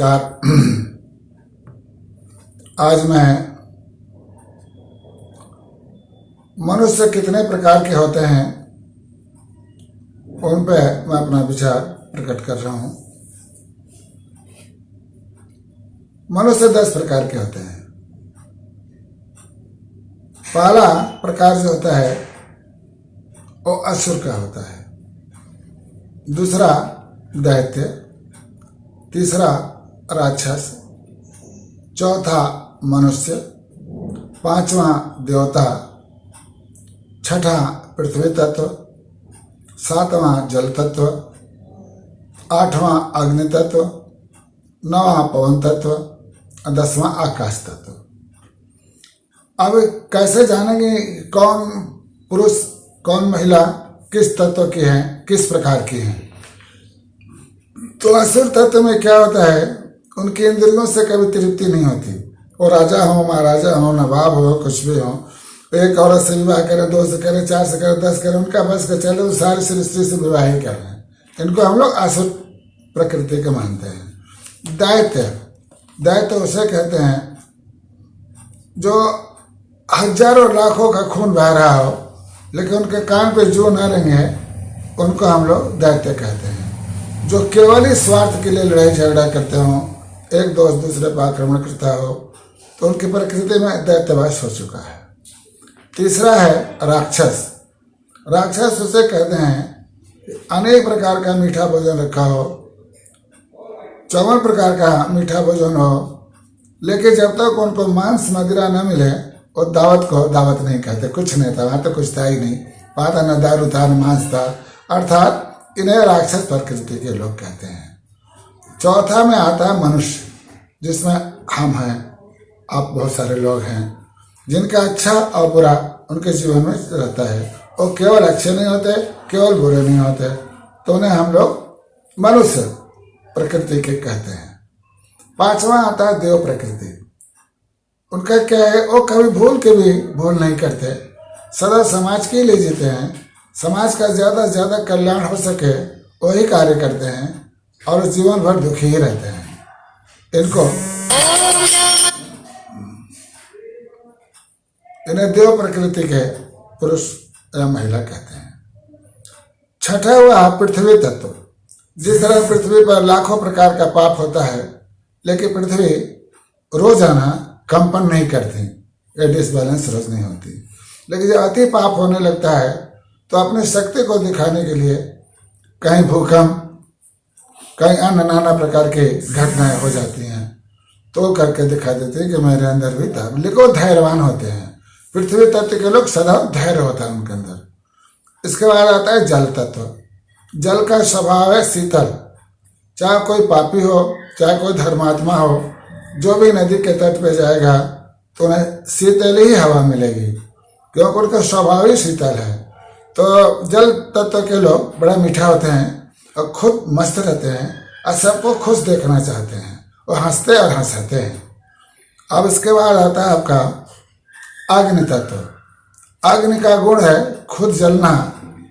नमस्कार। आज मैं मनुष्य कितने प्रकार के होते हैं उन पे मैं अपना विचार प्रकट कर रहा हूं। मनुष्य 10 प्रकार के होते हैं। पहला प्रकार जो होता है वो असुर का होता है, दूसरा दैत्य, तीसरा राक्षस, चौथा मनुष्य, पांचवा देवता, छठा पृथ्वी तत्व, सातवां जल तत्व, आठवां अग्नि तत्व, नौवां पवन तत्व, 10वां आकाश तत्व। अब कैसे जानेंगे कौन पुरुष कौन महिला किस तत्व की है, किस प्रकार की है? तो असुर तत्व में क्या होता है, उनकी इंद्रियों से कभी तृप्ति नहीं होती। वो राजा हो, महाराजा हो, नवाब हो, कुछ भी हो, एक औरत से विवाह करें, 2 से करें, 4 से करें, 10 करें, उनका बस का चले तो सारी सृष्टि से विवाह ही कर रहे हैं। इनको हम लोग असुर प्रकृति के मानते हैं। दैत्य उसे कहते हैं जो हजारों लाखों का खून बह रहा हो लेकिन उनके कान पे जो न रेंगे, उनको हम लोग दैत्य कहते हैं। जो केवल ही स्वार्थ के लिए लड़ाई झगड़ा करते हो, एक दोस्त दूसरे पर आक्रमण करता हो, तो उनकी प्रकृति में दैत्यवश हो चुका है। तीसरा है राक्षस। राक्षस उसे कहते हैं अनेक प्रकार का मीठा भोजन रखा हो, 54 प्रकार का मीठा भोजन हो, लेकिन जब तक उनको मांस मदिरा न मिले वो दावत को दावत नहीं कहते। कुछ नहीं था, वहाँ तो कुछ था ही नहीं, वहाँ था न दारू था न मांस था, अर्थात इन्हें राक्षस प्रकृति के लोग कहते हैं। चौथा में आता है मनुष्य, जिसमें हम हैं, आप बहुत सारे लोग हैं, जिनका अच्छा और बुरा उनके जीवन में रहता है। वो केवल अच्छे नहीं होते, केवल बुरे नहीं होते, तो उन्हें हम लोग मनुष्य प्रकृति के कहते हैं। पांचवा आता है देव प्रकृति। उनका क्या है, वो कभी भूल के भी भूल नहीं करते, सदा समाज के लिए जीते हैं, समाज का ज़्यादा से ज़्यादा कल्याण हो सके वही कार्य करते हैं और जीवन भर दुखी ही रहते हैं। इन्हें देव प्रकृति के पुरुष या महिला कहते हैं। छठा हुआ पृथ्वी तत्व। जिस तरह पृथ्वी पर लाखों प्रकार का पाप होता है, लेकिन पृथ्वी रोजाना कंपन नहीं करती, ये डिसबैलेंस रोज नहीं होती। लेकिन जब अति पाप होने लगता है तो अपनी शक्ति को दिखाने के लिए कहीं भूकंप, कहीं अन्य नाना प्रकार की घटनाएं हो जाती हैं, तो करके दिखा देते हैं कि मेरे अंदर भी था। लेकिन धैर्यवान होते हैं। पृथ्वी तत्व के लोग सदा धैर्य होता है उनके अंदर। इसके बाद आता है जल तत्व। जल का स्वभाव है शीतल। चाहे कोई पापी हो, चाहे कोई धर्मात्मा हो, जो भी नदी के तट पे जाएगा तो उन्हें शीतल ही हवा मिलेगी, क्योंकि उनका स्वभाव ही शीतल है। तो जल तत्व के लोग बड़ा मीठा होते हैं और खुद मस्त रहते हैं और सबको खुश देखना चाहते हैं, वो हंसते और हंसाते हैं। अब इसके बाद आता है आपका अग्नि तत्व। अग्नि का गुण है खुद जलना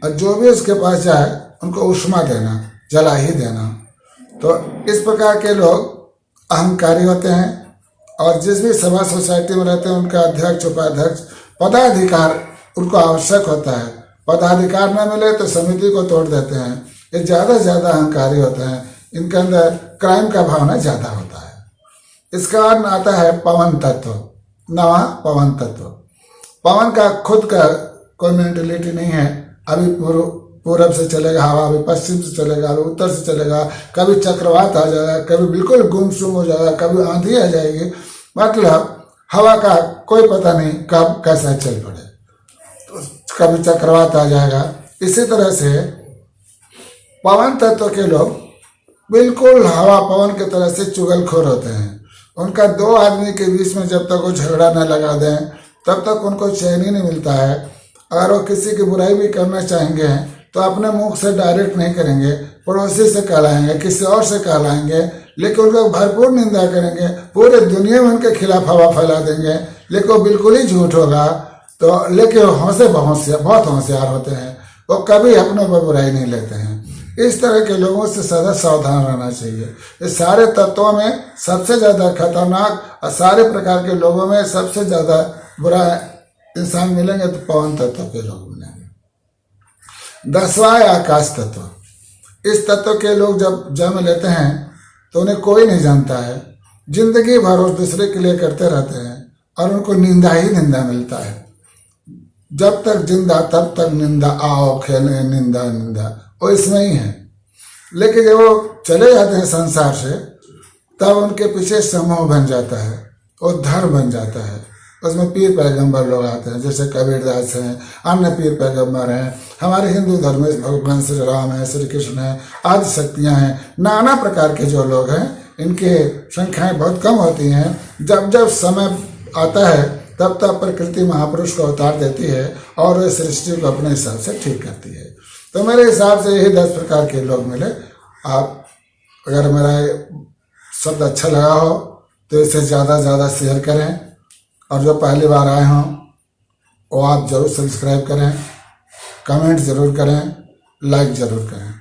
और जो भी उसके पास जाए उनको उष्मा देना, जला ही देना। तो इस प्रकार के लोग अहंकारी होते हैं और जिस भी सभा सोसाइटी में रहते हैं उनका अध्यक्ष, उपाध्यक्ष, पदाधिकार उनको आवश्यक होता है। पदाधिकार न मिले तो समिति को तोड़ देते हैं। ये ज़्यादा से ज़्यादा अहंकारी होते हैं, इनके अंदर क्राइम का भावना ज़्यादा होता है। इसके बाद आता है पवन तत्व। नवा पवन तत्व। पवन का खुद का कोई मेंटलिटी नहीं है। अभी पूरब से चलेगा हवा, अभी पश्चिम से चलेगा, अभी उत्तर से चलेगा, कभी चक्रवात आ जाएगा, कभी बिल्कुल गुमसुम हो जाएगा, कभी आंधी आ जाएगी। मतलब हवा का कोई पता नहीं कब कैसा चल पड़े, तो कभी चक्रवात आ जाएगा। इसी तरह से पवन तत्व के लोग बिल्कुल हवा पवन की तरह से चुगलखोर होते हैं। उनका 2 आदमी के बीच में जब तक वो झगड़ा न लगा दें तब तक उनको चैन ही नहीं मिलता है। अगर वो किसी की बुराई भी करना चाहेंगे तो अपने मुख से डायरेक्ट नहीं करेंगे, पड़ोसी से कहलाएंगे, किसी और से कहलाएंगे, लेकिन उनका भरपूर निंदा करेंगे, पूरे दुनिया में उनके खिलाफ हवा फैला देंगे, लेकिन वो बिल्कुल ही झूठ होगा। तो लेकिन बहुत होशियार होते हैं, वो कभी अपनों पर बुराई नहीं लेते हैं। इस तरह के लोगों से सदा सावधान रहना चाहिए। इस सारे तत्वों में सबसे ज़्यादा खतरनाक और सारे प्रकार के लोगों में सबसे ज़्यादा बुरा इंसान मिलेंगे तो पवन तत्व के लोग मिलेंगे। 10वां है आकाश तत्व। इस तत्व के लोग जब जन्म लेते हैं तो उन्हें कोई नहीं जानता है, जिंदगी भर वो दूसरे के लिए करते रहते हैं और उनको निंदा ही निंदा मिलता है। जब तक जिंदा तब तक निंदा, आओ खेले निंदा निंदा, वो इसमें ही है। लेकिन जब वो चले जाते हैं संसार से तब उनके पीछे समूह बन जाता है और धर्म बन जाता है। उसमें पीर पैगंबर लोग आते हैं, जैसे कबीरदास हैं, अन्य पीर पैगंबर हैं। हमारे हिंदू धर्म में भगवान श्री राम है, श्री कृष्ण है, आदि शक्तियाँ हैं, नाना प्रकार के जो लोग हैं इनके संख्याएं बहुत कम होती हैं। जब जब समय आता है तब तब प्रकृति महापुरुष को अवतार देती है और वह सृष्टि को अपने हिसाब से ठीक करती है। तो मेरे हिसाब से यही 10 प्रकार के लोग मिले। आप अगर मेरा शब्द अच्छा लगा हो तो इसे ज़्यादा से ज़्यादा शेयर करें, और जो पहली बार आए हों वो आप ज़रूर सब्सक्राइब करें, कमेंट ज़रूर करें, लाइक ज़रूर करें।